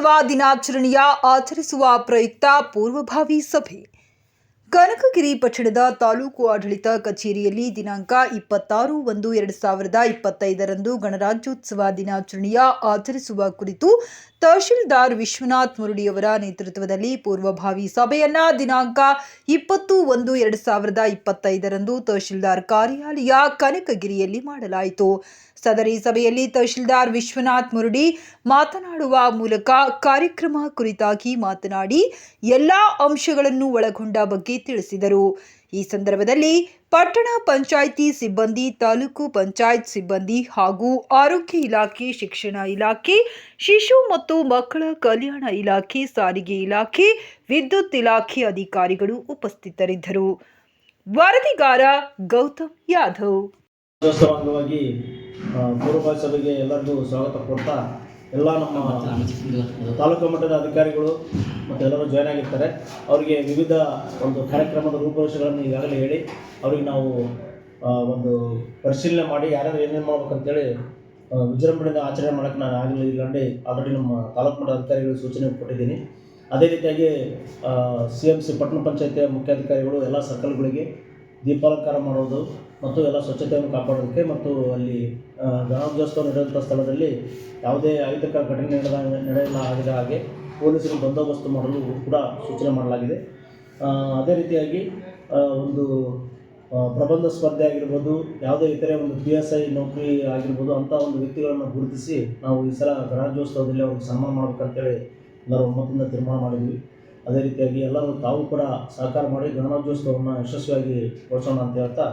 ಗಣರಾಜ್ಯೋತ್ಸವ ದಿನಾಚರಣೆಯ ಆಚರಿಸುವ ಪ್ರಯುಕ್ತ ಪೂರ್ವಭಾವಿ ಸಭೆ ಕನಕಗಿರಿ ಪಟ್ಟಣದ ತಾಲೂಕು ಆಡಳಿತ ಕಚೇರಿಯಲ್ಲಿ ದಿನಾಂಕ 26/1/2025 ಗಣರಾಜ್ಯೋತ್ಸವ ದಿನಾಚರಣೆಯ ಆಚರಿಸುವ ಕುರಿತು ತಹಶೀಲ್ದಾರ್ ವಿಶ್ವನಾಥ್ ಮುರುಡಿಯವರ ನೇತೃತ್ವದಲ್ಲಿ ಪೂರ್ವಭಾವಿ ಸಭೆಯನ್ನ ದಿನಾಂಕ 20/1/2025 ತಹಶೀಲ್ದಾರ್ ಕಾರ್ಯಾಲಯ ಕನಕಗಿರಿಯಲ್ಲಿ ಮಾಡಲಾಯಿತು. ಸದರಿ ಸಭೆಯಲ್ಲಿ ತಹಶೀಲ್ದಾರ್ ವಿಶ್ವನಾಥ್ ಮುರುಡಿ ಮಾತನಾಡುವ ಮೂಲಕ ಕಾರ್ಯಕ್ರಮ ಕುರಿತಾಗಿ ಮಾತನಾಡಿ ಎಲ್ಲಾ ಅಂಶಗಳನ್ನು ಒಳಗೊಂಡ ಬಗ್ಗೆ ತಿಳಿಸಿದರು. ಈ ಸಂದರ್ಭದಲ್ಲಿ ಪಟ್ಟಣ ಪಂಚಾಯಿತಿ ಸಿಬ್ಬಂದಿ, ತಾಲೂಕು ಪಂಚಾಯತ್ ಸಿಬ್ಬಂದಿ ಹಾಗೂ ಆರೋಗ್ಯ ಇಲಾಖೆ, ಶಿಕ್ಷಣ ಇಲಾಖೆ, ಶಿಶು ಮತ್ತು ಮಕ್ಕಳ ಕಲ್ಯಾಣ ಇಲಾಖೆ, ಸಾರಿಗೆ ಇಲಾಖೆ, ವಿದ್ಯುತ್ ಇಲಾಖೆ ಅಧಿಕಾರಿಗಳು ಉಪಸ್ಥಿತರಿದ್ದರು. ವರದಿಗಾರ ಗೌತಮ್ ಯಾದವ್. ಪೂರ್ವಭಾವಿ ಸಭೆಗೆ ಎಲ್ಲರಿಗೂ ಸ್ವಾಗತ ಕೋರ್ತಾ ಎಲ್ಲ ನಮ್ಮ ತಾಲೂಕು ಮಟ್ಟದ ಅಧಿಕಾರಿಗಳು ಮತ್ತು ಎಲ್ಲರೂ ಜಾಯ್ನ್ ಆಗಿರ್ತಾರೆ. ಅವರಿಗೆ ವಿವಿಧ ಒಂದು ಕಾರ್ಯಕ್ರಮದ ರೂಪುರೇಷೆಗಳನ್ನು ಈಗಾಗಲೇ ಹೇಳಿ ಅವರಿಗೆ ನಾವು ಒಂದು ಪರಿಶೀಲನೆ ಮಾಡಿ ಯಾರ್ಯಾರು ಏನೇನು ಮಾಡ್ಬೇಕಂತೇಳಿ ವಿಜೃಂಭಣೆಯಿಂದ ಆಚರಣೆ ಮಾಡೋಕ್ಕೆ ನಾನು ಈಗಾಗಲೇ ಆಲ್ರೆಡಿ ನಮ್ಮ ತಾಲೂಕು ಮಟ್ಟದ ಅಧಿಕಾರಿಗಳಿಗೆ ಸೂಚನೆ ಕೊಟ್ಟಿದ್ದೀನಿ. ಅದೇ ರೀತಿಯಾಗಿ CMC ಪಟ್ಟಣ ಪಂಚಾಯತಿಯ ಮುಖ್ಯಾಧಿಕಾರಿಗಳು ಎಲ್ಲ ಸರ್ಕಲ್ಗಳಿಗೆ ದೀಪಾಲಂಕಾರ ಮಾಡೋದು ಮತ್ತು ಎಲ್ಲ ಸ್ವಚ್ಛತೆಯನ್ನು ಕಾಪಾಡೋದಕ್ಕೆ ಮತ್ತು ಅಲ್ಲಿ ಗಣರಾಜ್ಯೋತ್ಸವ ನಡೆಯುವಂಥ ಸ್ಥಳದಲ್ಲಿ ಯಾವುದೇ ಅಹಿತಕರ ಘಟನೆ ನಡೆಯಲಾಗದ ಹಾಗೆ ಪೊಲೀಸರು ಬಂದೋಬಸ್ತು ಮಾಡಲು ಕೂಡ ಸೂಚನೆ ಮಾಡಲಾಗಿದೆ. ಅದೇ ರೀತಿಯಾಗಿ ಒಂದು ಪ್ರಬಂಧ ಸ್ಪರ್ಧೆ ಆಗಿರ್ಬೋದು, ಯಾವುದೇ ಇತರೆ ಒಂದು PSI ನೌಕರಿ ಆಗಿರ್ಬೋದು, ಅಂಥ ಒಂದು ವ್ಯಕ್ತಿಗಳನ್ನು ಗುರುತಿಸಿ ನಾವು ಈ ಸಲ ಗಣರಾಜ್ಯೋತ್ಸವದಲ್ಲಿ ಅವ್ರಿಗೆ ಸನ್ಮಾನ ಮಾಡಬೇಕಂತೇಳಿ ಎಲ್ಲರೂ ಒಮ್ಮತದಿಂದ ತೀರ್ಮಾನ ಮಾಡಿದ್ವಿ. ಅದೇ ರೀತಿಯಾಗಿ ಎಲ್ಲರೂ ತಾವು ಕೂಡ ಸಹಕಾರ ಮಾಡಿ ಗಣರಾಜ್ಯೋತ್ಸವವನ್ನು ಯಶಸ್ವಿಯಾಗಿ ಗೊಳಿಸೋಣ ಅಂತ ಹೇಳ್ತಾ